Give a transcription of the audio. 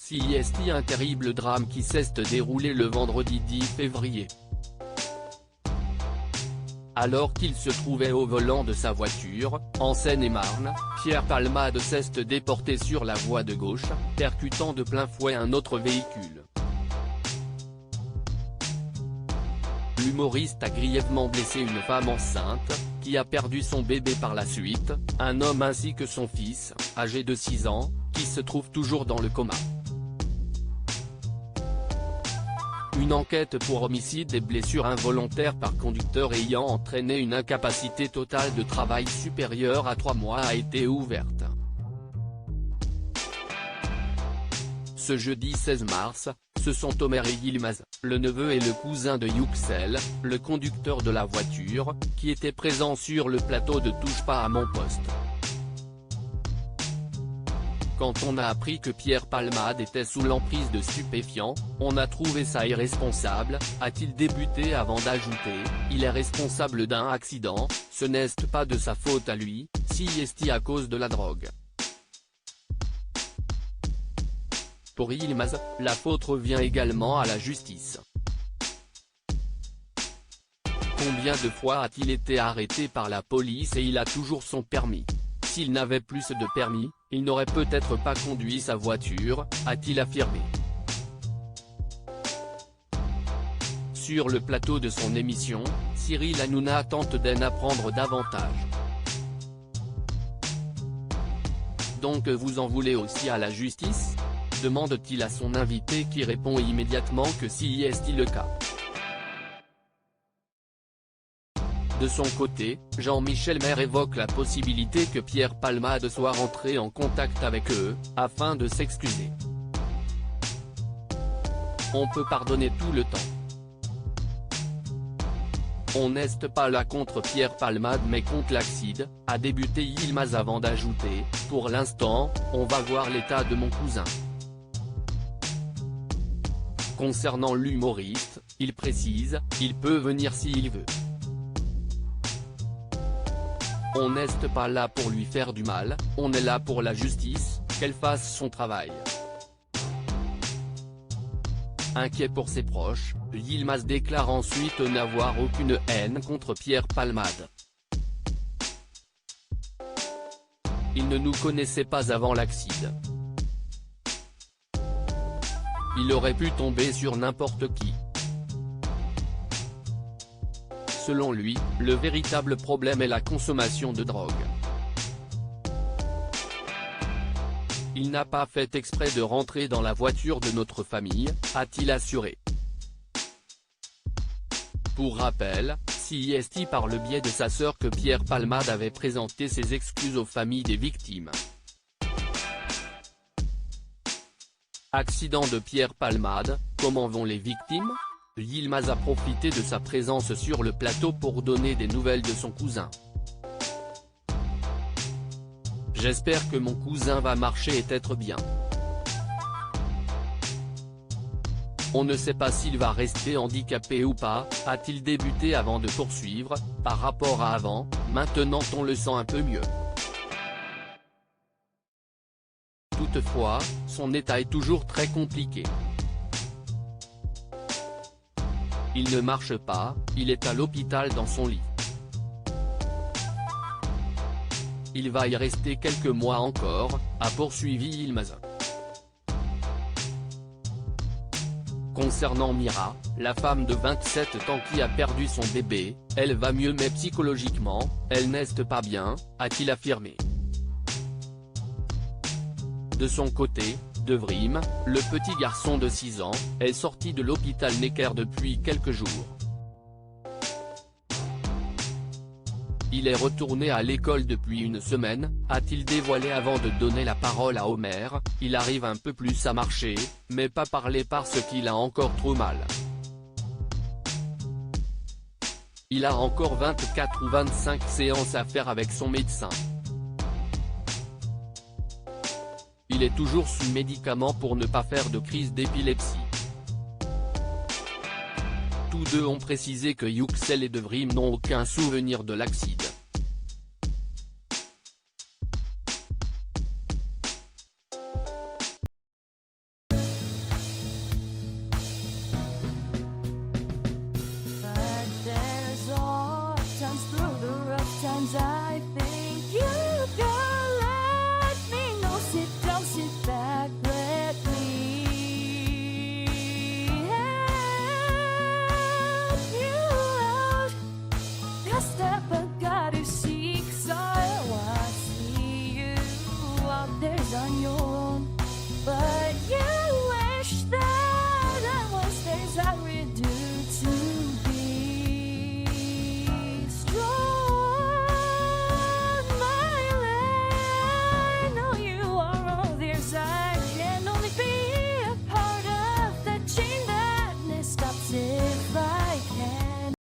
CIST, un terrible drame qui s'est déroulé le vendredi 10 février. Alors qu'il se trouvait au volant de sa voiture, en Seine-et-Marne, Pierre Palmade s'est déporté sur la voie de gauche, percutant de plein fouet un autre véhicule. L'humoriste a grièvement blessé une femme enceinte, qui a perdu son bébé par la suite, un homme ainsi que son fils, âgé de 6 ans, qui se trouve toujours dans le coma. Une enquête pour homicide et blessure involontaire par conducteur ayant entraîné une incapacité totale de travail supérieure à 3 mois a été ouverte. Ce jeudi 16 mars, ce sont Omer et Yilmaz, le neveu et le cousin de Yüksel, le conducteur de la voiture, qui étaient présents sur le plateau de Touche pas à mon poste. Quand on a appris que Pierre Palmade était sous l'emprise de stupéfiants, on a trouvé ça irresponsable, a-t-il débuté avant d'ajouter, il est responsable d'un accident, ce n'est pas de sa faute à lui, CIST à cause de la drogue. Pour Yilmaz, la faute revient également à la justice. Combien de fois a-t-il été arrêté par la police et il a toujours son permis? S'il n'avait plus de permis, il n'aurait peut-être pas conduit sa voiture, a-t-il affirmé. Sur le plateau de son émission, Cyril Hanouna tente d'en apprendre davantage. Donc vous en voulez aussi à la justice? Demande-t-il à son invité qui répond immédiatement que si est le cas. De son côté, Jean-Michel Maire évoque la possibilité que Pierre Palmade soit rentré en contact avec eux, afin de s'excuser. On peut pardonner tout le temps. On n'est pas là contre Pierre Palmade mais contre l'accident, a débuté Yilmaz avant d'ajouter, pour l'instant, on va voir l'état de mon cousin. Concernant l'humoriste, il précise, il peut venir s'il veut. On n'est pas là pour lui faire du mal, on est là pour la justice, qu'elle fasse son travail. Inquiet pour ses proches, Yilmaz déclare ensuite n'avoir aucune haine contre Pierre Palmade. Il ne nous connaissait pas avant l'accident. Il aurait pu tomber sur n'importe qui. Selon lui, le véritable problème est la consommation de drogue. Il n'a pas fait exprès de rentrer dans la voiture de notre famille, a-t-il assuré. Pour rappel, CIST par le biais de sa sœur que Pierre Palmade avait présenté ses excuses aux familles des victimes. Accident de Pierre Palmade, comment vont les victimes? Yilmaz a profité de sa présence sur le plateau pour donner des nouvelles de son cousin. J'espère que mon cousin va marcher et être bien. On ne sait pas s'il va rester handicapé ou pas, a-t-il débuté avant de poursuivre, par rapport à avant, maintenant on le sent un peu mieux. Toutefois, son état est toujours très compliqué. Il ne marche pas, il est à l'hôpital dans son lit. Il va y rester quelques mois encore, a poursuivi Yilmaz. Concernant Mira, la femme de 27 ans qui a perdu son bébé, elle va mieux mais psychologiquement, elle n'est pas bien, a-t-il affirmé. De son côté, Devrim, le petit garçon de 6 ans, est sorti de l'hôpital Necker depuis quelques jours. Il est retourné à l'école depuis une semaine, a-t-il dévoilé avant de donner la parole à Omer, il arrive un peu plus à marcher, mais pas parler parce qu'il a encore trop mal. Il a encore 24 ou 25 séances à faire avec son médecin. Il est toujours sous médicaments pour ne pas faire de crise d'épilepsie. Tous deux ont précisé que Yüksel et Devrim n'ont aucun souvenir de l'accident. through the rough times.